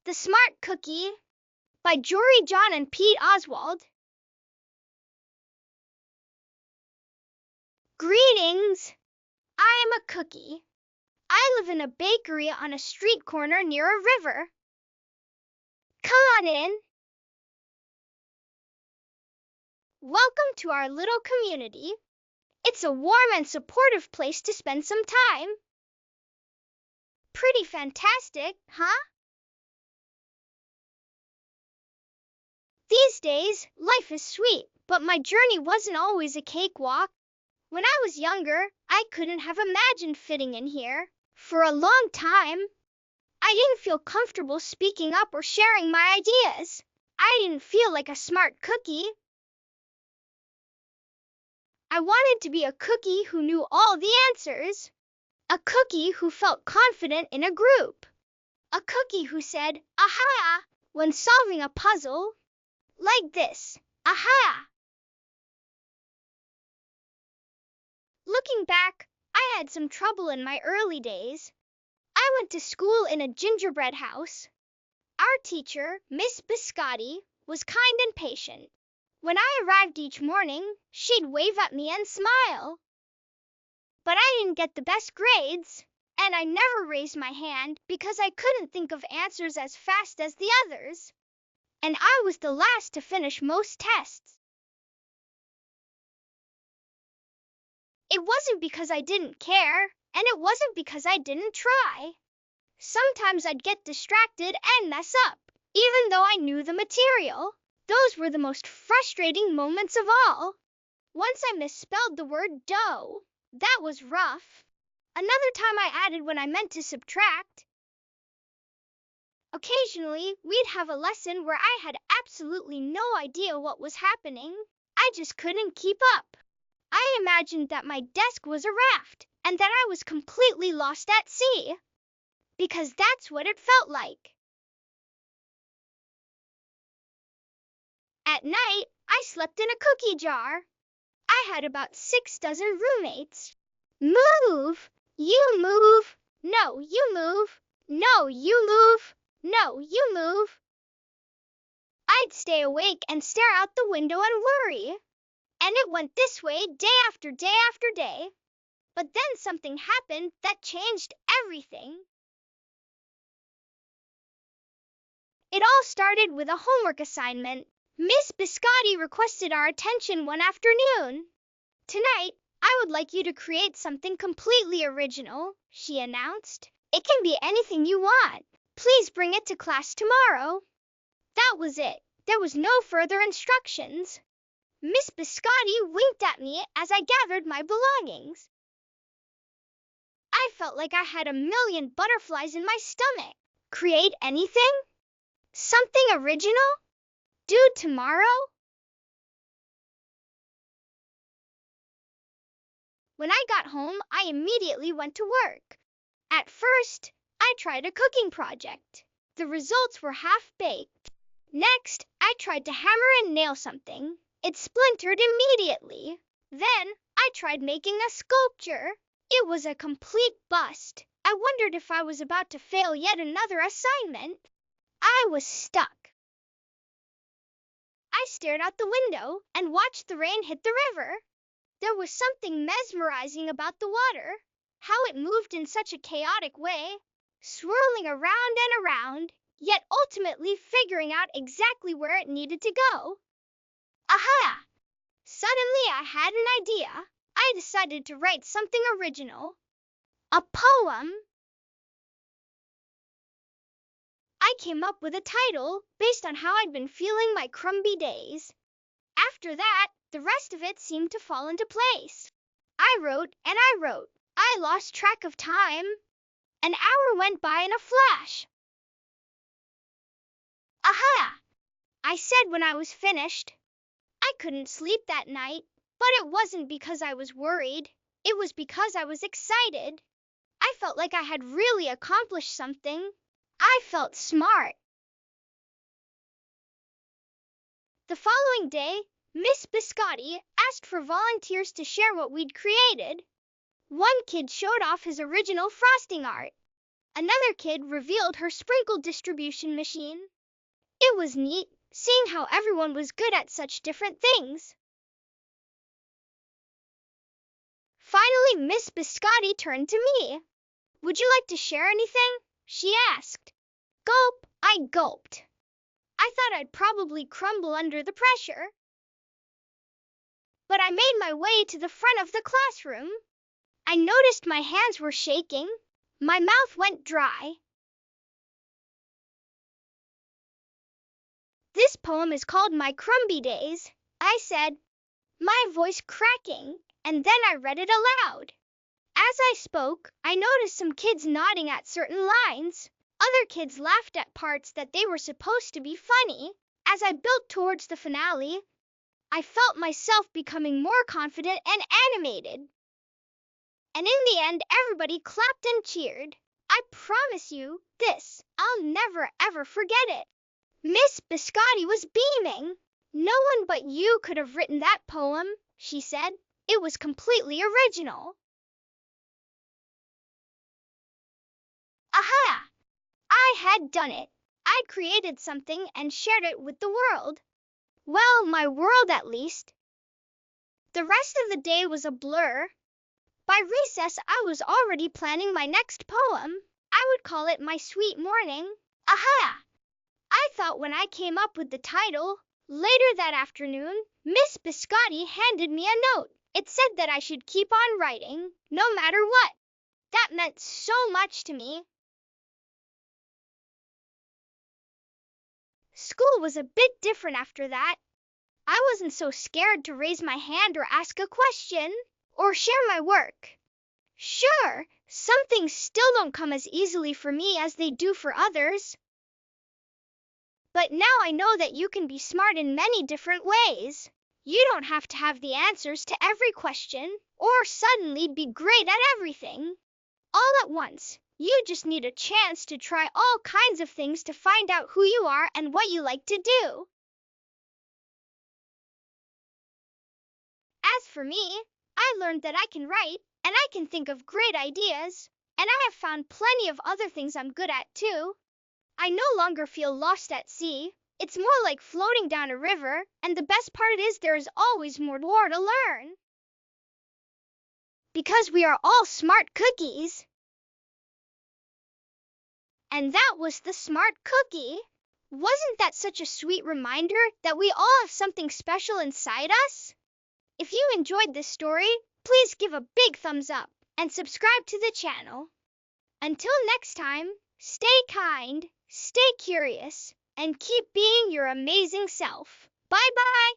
The Smart Cookie by Jory John and Pete Oswald. Greetings. I am a cookie. I live in a bakery on a street corner near a river. Come on in. Welcome to our little community. It's a warm and supportive place to spend some time. Pretty fantastic, huh? These days, life is sweet, but my journey wasn't always a cakewalk. When I was younger, I couldn't have imagined fitting in here. For a long time, I didn't feel comfortable speaking up or sharing my ideas. I didn't feel like a smart cookie. I wanted to be a cookie who knew all the answers. A cookie who felt confident in a group. A cookie who said, "Aha!" when solving a puzzle. Like this, aha! Looking back, I had some trouble in my early days. I went to school in a gingerbread house. Our teacher, Miss Biscotti, was kind and patient. When I arrived each morning, she'd wave at me and smile. But I didn't get the best grades, and I never raised my hand because I couldn't think of answers as fast as the others. And I was the last to finish most tests. It wasn't because I didn't care, and it wasn't because I didn't try. Sometimes I'd get distracted and mess up, even though I knew the material. Those were the most frustrating moments of all. Once I misspelled the word dough. That was rough. Another time I added when I meant to subtract. Occasionally, we'd have a lesson where I had absolutely no idea what was happening. I just couldn't keep up. I imagined that my desk was a raft, and that I was completely lost at sea. Because that's what it felt like. At night, I slept in a cookie jar. I had about 6 dozen roommates. Move! You move! No, you move! No, you move! No, you move! I'd stay awake and stare out the window and worry. And it went this way day after day after day. But then something happened that changed everything. It all started with a homework assignment. Miss Biscotti requested our attention one afternoon. "Tonight, I would like you to create something completely original," she announced. "It can be anything you want. Please bring it to class tomorrow." That was it. There was no further instructions. Miss Biscotti winked at me as I gathered my belongings. I felt like I had a million butterflies in my stomach. Create anything? Something original? Due tomorrow? When I got home, I immediately went to work. At first, I tried a cooking project. The results were half-baked. Next, I tried to hammer and nail something. It splintered immediately. Then, I tried making a sculpture. It was a complete bust. I wondered if I was about to fail yet another assignment. I was stuck. I stared out the window and watched the rain hit the river. There was something mesmerizing about the water, how it moved in such a chaotic way, swirling around and around, yet ultimately figuring out exactly where it needed to go. Aha! Suddenly I had an idea. I decided to write something original. A poem. I came up with a title based on how I'd been feeling my crumby days. After that, the rest of it seemed to fall into place. I wrote and I wrote. I lost track of time. An hour went by in a flash. Aha! I said when I was finished. I couldn't sleep that night, but it wasn't because I was worried. It was because I was excited. I felt like I had really accomplished something. I felt smart. The following day, Miss Biscotti asked for volunteers to share what we'd created. One kid showed off his original frosting art. Another kid revealed her sprinkle distribution machine. It was neat, seeing how everyone was good at such different things. Finally, Miss Biscotti turned to me. "Would you like to share anything?" she asked. Gulp, I gulped. I thought I'd probably crumble under the pressure. But I made my way to the front of the classroom. I noticed my hands were shaking. My mouth went dry. "This poem is called My Crumby Days," I said, my voice cracking, and then I read it aloud. As I spoke, I noticed some kids nodding at certain lines. Other kids laughed at parts that they were supposed to be funny. As I built towards the finale, I felt myself becoming more confident and animated. And in the end, everybody clapped and cheered. I promise you, I'll never ever forget it. Miss Biscotti was beaming. "No one but you could have written that poem," she said. "It was completely original." Aha! I had done it. I'd created something and shared it with the world. Well, my world at least. The rest of the day was a blur. By recess, I was already planning my next poem. I would call it My Sweet Morning. Aha! I thought when I came up with the title. Later that afternoon, Miss Biscotti handed me a note. It said that I should keep on writing, no matter what. That meant so much to me. School was a bit different after that. I wasn't so scared to raise my hand or ask a question, or share my work. Sure, some things still don't come as easily for me as they do for others. But now I know that you can be smart in many different ways. You don't have to have the answers to every question, or suddenly be great at everything all at once. You just need a chance to try all kinds of things to find out who you are and what you like to do. As for me, I learned that I can write, and I can think of great ideas, and I have found plenty of other things I'm good at too. I no longer feel lost at sea. It's more like floating down a river, and the best part is there is always more to learn. Because we are all smart cookies. And that was the smart cookie. Wasn't that such a sweet reminder that we all have something special inside us? If you enjoyed this story, please give a big thumbs up and subscribe to the channel. Until next time, stay kind, stay curious, and keep being your amazing self. Bye-bye.